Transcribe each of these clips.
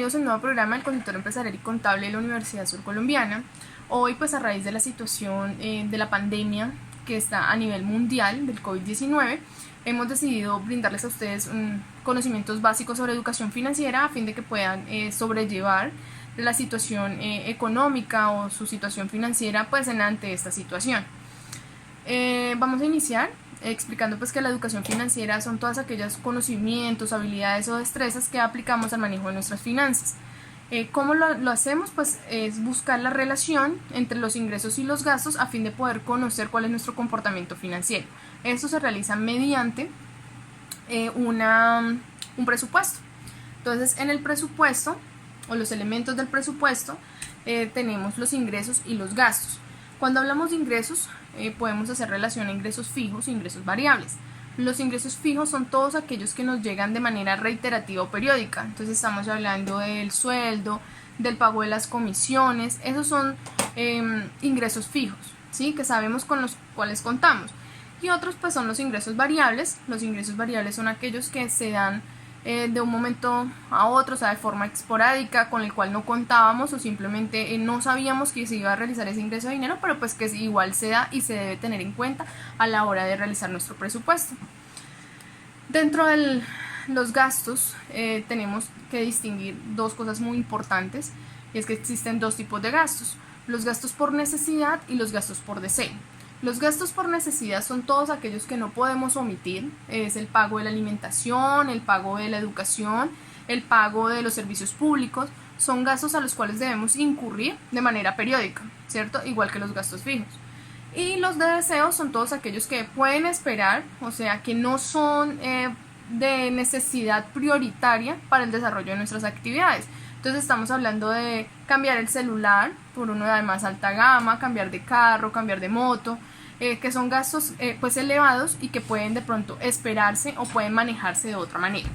bienvenidos al nuevo programa del Consultor Empresarial y Contable de la Universidad Surcolombiana. Hoy, pues a raíz de la situación de la pandemia que está a nivel mundial del COVID-19, hemos decidido brindarles a ustedes conocimientos básicos sobre educación financiera a fin de que puedan sobrellevar la situación económica o su situación financiera pues ante esta situación. Vamos a iniciar explicando pues que la educación financiera son todos aquellos conocimientos, habilidades o destrezas que aplicamos al manejo de nuestras finanzas. ¿Cómo lo hacemos? Pues es buscar la relación entre los ingresos y los gastos a fin de poder conocer cuál es nuestro comportamiento financiero. Esto se realiza mediante un presupuesto. Entonces, en el presupuesto o los elementos del presupuesto tenemos los ingresos y los gastos. Cuando hablamos de ingresos, podemos hacer relación a ingresos fijos e ingresos variables. Los ingresos fijos son todos aquellos que nos llegan de manera reiterativa o periódica. Entonces estamos hablando del sueldo, del pago de las comisiones. Esos son ingresos fijos, ¿sí? Que sabemos con los cuales contamos. Y otros pues son los ingresos variables. Los ingresos variables son aquellos que se dan de un momento a otro, o sea, de forma esporádica, con el cual no contábamos o simplemente no sabíamos que se iba a realizar ese ingreso de dinero, pero pues que igual se da y se debe tener en cuenta a la hora de realizar nuestro presupuesto. Dentro de los gastos tenemos que distinguir dos cosas muy importantes, y es que existen dos tipos de gastos: los gastos por necesidad y los gastos por deseo. Los gastos por necesidad son todos aquellos que no podemos omitir. Es el pago de la alimentación, el pago de la educación, el pago de los servicios públicos. Son gastos a los cuales debemos incurrir de manera periódica, ¿cierto? Igual que los gastos fijos. Y los de deseo son todos aquellos que pueden esperar, o sea, que no son de necesidad prioritaria para el desarrollo de nuestras actividades. Entonces estamos hablando de cambiar el celular por uno de más alta gama, cambiar de carro, cambiar de moto, que son gastos pues elevados y que pueden de pronto esperarse o pueden manejarse de otra manera.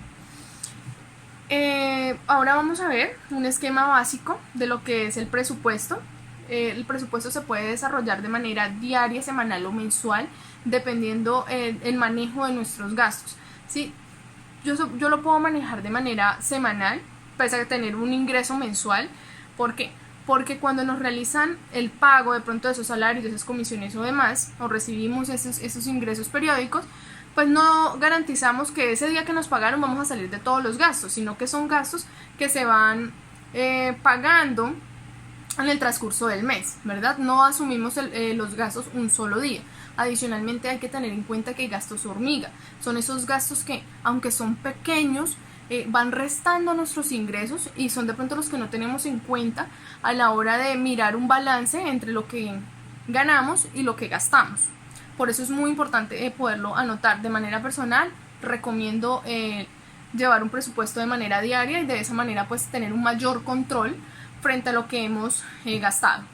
Ahora vamos a ver un esquema básico de lo que es el presupuesto. El presupuesto se puede desarrollar de manera diaria, semanal o mensual, dependiendo el manejo de nuestros gastos, ¿sí? Yo lo puedo manejar de manera semanal, pese a tener un ingreso mensual. ¿Por qué? Porque cuando nos realizan el pago de pronto de esos salarios, de esas comisiones o demás, o recibimos esos ingresos periódicos, pues no garantizamos que ese día que nos pagaron vamos a salir de todos los gastos, sino que son gastos que se van pagando en el transcurso del mes, ¿verdad? No asumimos los gastos un solo día. Adicionalmente hay que tener en cuenta que hay gastos hormiga. Son esos gastos que, aunque son pequeños, van restando nuestros ingresos y son de pronto los que no tenemos en cuenta a la hora de mirar un balance entre lo que ganamos y lo que gastamos. Por eso es muy importante poderlo anotar de manera personal. Recomiendo llevar un presupuesto de manera diaria y de esa manera pues tener un mayor control frente a lo que hemos gastado.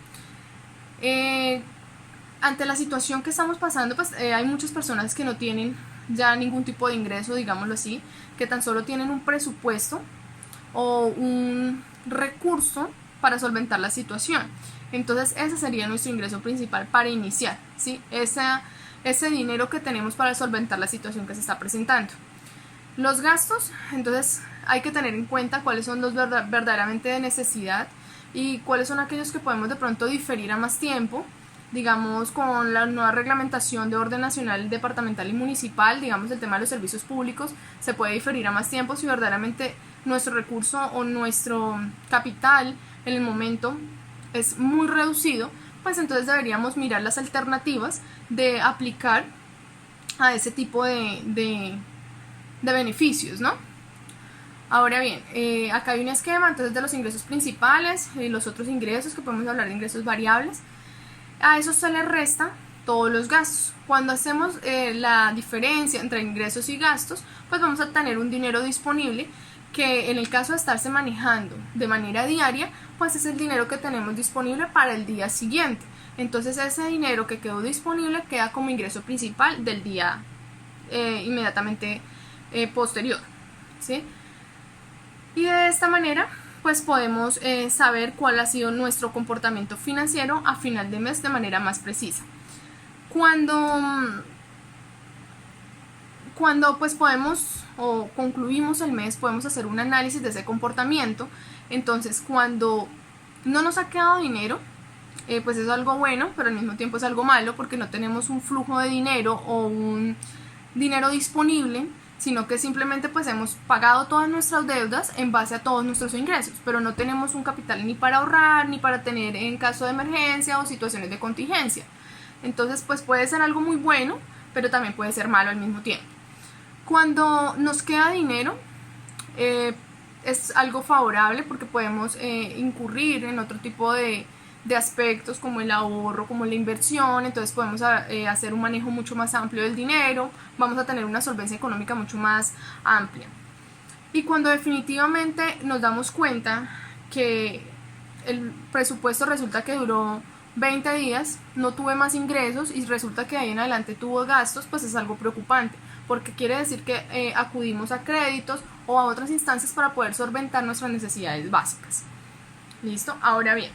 Ante la situación que estamos pasando, pues hay muchas personas que no tienen ya ningún tipo de ingreso, digámoslo así, que tan solo tienen un presupuesto o un recurso para solventar la situación. Entonces ese sería nuestro ingreso principal para iniciar, ¿sí? Ese dinero que tenemos para solventar la situación que se está presentando. Los gastos, entonces hay que tener en cuenta cuáles son los verdaderamente de necesidad y cuáles son aquellos que podemos de pronto diferir a más tiempo. Digamos, con la nueva reglamentación de orden nacional, departamental y municipal, digamos, el tema de los servicios públicos se puede diferir a más tiempo si verdaderamente nuestro recurso o nuestro capital en el momento es muy reducido, pues entonces deberíamos mirar las alternativas de aplicar a ese tipo de beneficios, ¿no? Ahora bien, acá hay un esquema entonces de los ingresos principales y los otros ingresos, que podemos hablar de ingresos variables. A eso se le resta todos los gastos. Cuando hacemos la diferencia entre ingresos y gastos, pues vamos a tener un dinero disponible que, en el caso de estarse manejando de manera diaria, pues es el dinero que tenemos disponible para el día siguiente. Entonces ese dinero que quedó disponible queda como ingreso principal del día inmediatamente posterior, ¿sí? Y de esta manera pues podemos saber cuál ha sido nuestro comportamiento financiero a final de mes de manera más precisa. Cuando pues podemos o concluimos el mes, podemos hacer un análisis de ese comportamiento Entonces, cuando no nos ha quedado dinero, pues es algo bueno, pero al mismo tiempo es algo malo porque no tenemos un flujo de dinero o un dinero disponible, sino que simplemente pues hemos pagado todas nuestras deudas en base a todos nuestros ingresos, pero no tenemos un capital ni para ahorrar, ni para tener en caso de emergencia o situaciones de contingencia. Entonces pues puede ser algo muy bueno, pero también puede ser malo al mismo tiempo. Cuando nos queda dinero, es algo favorable porque podemos incurrir en otro tipo de aspectos como el ahorro, como la inversión. Entonces podemos hacer un manejo mucho más amplio del dinero, vamos a tener una solvencia económica mucho más amplia. Y cuando definitivamente nos damos cuenta que el presupuesto resulta que duró 20 días, no tuve más ingresos y resulta que ahí en adelante tuvo gastos, pues es algo preocupante, porque quiere decir que acudimos a créditos o a otras instancias para poder solventar nuestras necesidades básicas. ¿Listo? Ahora bien,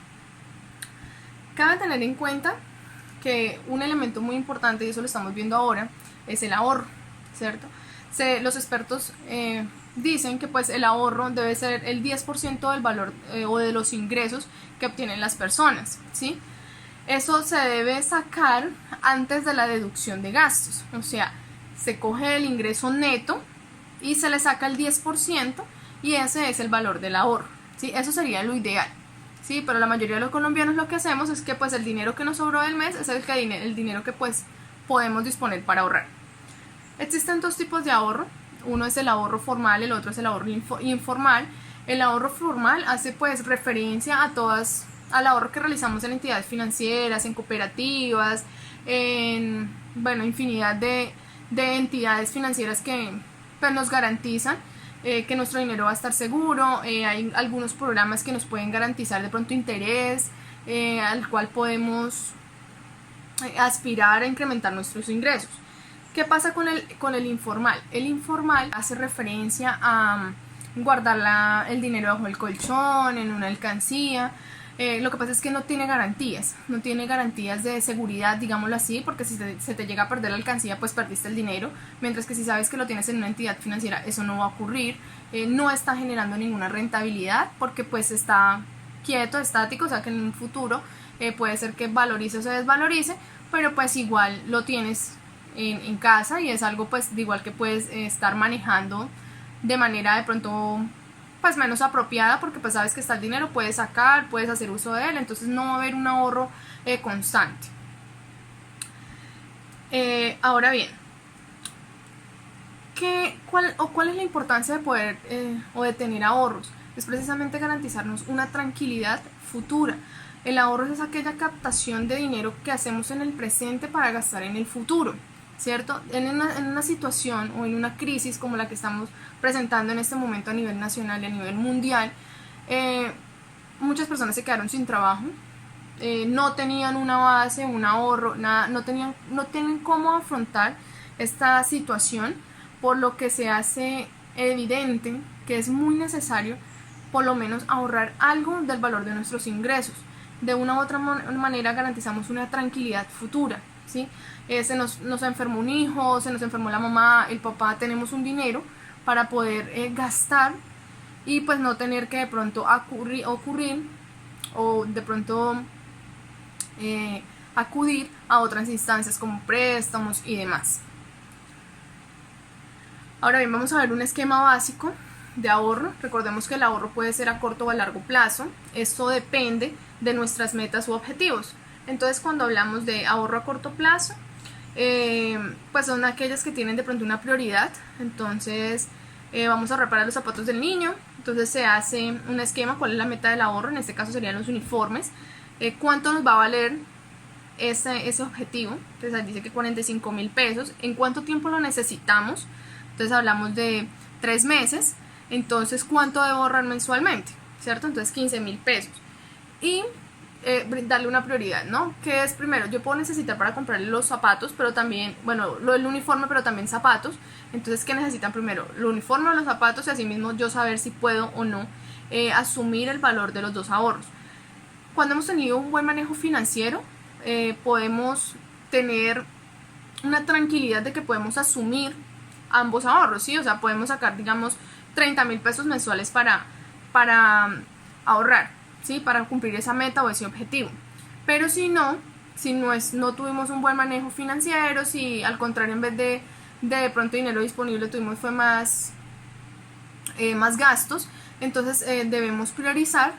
cabe tener en cuenta que un elemento muy importante, y eso lo estamos viendo ahora, es el ahorro, ¿cierto? Los expertos dicen que pues el ahorro debe ser el 10% del valor o de los ingresos que obtienen las personas, ¿sí? Eso se debe sacar antes de la deducción de gastos, o sea, se coge el ingreso neto y se le saca el 10% y ese es el valor del ahorro, ¿sí? Eso sería lo ideal, ¿sí? Pero la mayoría de los colombianos lo que hacemos es que pues el dinero que nos sobró del mes es el dinero que pues podemos disponer para ahorrar. Existen dos tipos de ahorro, uno es el ahorro formal, el otro es el ahorro informal. El ahorro formal hace pues referencia al ahorro que realizamos en entidades financieras, en cooperativas, en infinidad de entidades financieras que pues, nos garantizan que nuestro dinero va a estar seguro. Hay algunos programas que nos pueden garantizar de pronto interés, al cual podemos aspirar a incrementar nuestros ingresos. ¿Qué pasa con el informal? El informal hace referencia a guardar el dinero bajo el colchón, en una alcancía. Lo que pasa es que no tiene garantías de seguridad, digámoslo así, porque si se te llega a perder la alcancía, pues perdiste el dinero, mientras que si sabes que lo tienes en una entidad financiera, eso no va a ocurrir. No está generando ninguna rentabilidad porque pues está quieto, estático, o sea que en un futuro puede ser que valorice o se desvalorice, pero pues igual lo tienes en casa y es algo pues de igual que puedes estar manejando de manera de pronto pues menos apropiada, porque pues sabes que está el dinero, puedes sacar, puedes hacer uso de él, entonces no va a haber un ahorro constante. Ahora bien, ¿cuál es la importancia de poder o de tener ahorros? Es precisamente garantizarnos una tranquilidad futura. El ahorro es aquella captación de dinero que hacemos en el presente para gastar en el futuro, ¿cierto? En una situación o en una crisis como la que estamos presentando en este momento a nivel nacional y a nivel mundial, muchas personas se quedaron sin trabajo, no tenían una base, un ahorro, nada, no tenían cómo afrontar esta situación, por lo que se hace evidente que es muy necesario por lo menos ahorrar algo del valor de nuestros ingresos. De una u otra manera garantizamos una tranquilidad futura, ¿sí? Se nos enfermó un hijo, se nos enfermó la mamá, el papá, tenemos un dinero para poder gastar y pues no tener que de pronto ocurrir o de pronto acudir a otras instancias como préstamos y demás. Ahora bien, vamos a ver un esquema básico de ahorro. Recordemos que el ahorro puede ser a corto o a largo plazo. Esto depende de nuestras metas u objetivos. Entonces, cuando hablamos de ahorro a corto plazo, pues son aquellas que tienen de pronto una prioridad. Entonces, vamos a reparar los zapatos del niño. Entonces se hace un esquema, cuál es la meta del ahorro, en este caso serían los uniformes. ¿Cuánto nos va a valer ese objetivo? Entonces dice que 45.000 pesos. ¿En cuánto tiempo lo necesitamos? Entonces hablamos de 3 meses. Entonces, ¿cuánto debo ahorrar mensualmente? ¿Cierto? Entonces 15.000 pesos. Y darle una prioridad, ¿no? ¿Qué es primero? Yo puedo necesitar para comprarle los zapatos, pero también, bueno, lo del uniforme, pero también zapatos. Entonces, ¿qué necesitan primero? ¿El uniforme o los zapatos? Y así mismo yo saber si puedo o no asumir el valor de los dos ahorros. Cuando hemos tenido un buen manejo financiero, podemos tener una tranquilidad de que podemos asumir ambos ahorros, ¿sí? O sea, podemos sacar, digamos, 30.000 pesos mensuales para ahorrar, ¿sí? Para cumplir esa meta o ese objetivo. Pero si no, no tuvimos un buen manejo financiero, si al contrario en vez de pronto dinero disponible tuvimos fue más gastos, entonces debemos priorizar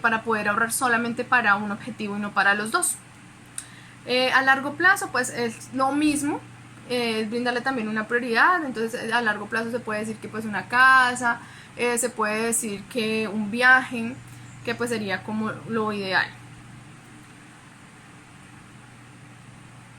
para poder ahorrar solamente para un objetivo y no para los dos. A largo plazo pues es lo mismo, brindarle también una prioridad. Entonces a largo plazo se puede decir que pues una casa, se puede decir que un viaje, que pues sería como lo ideal.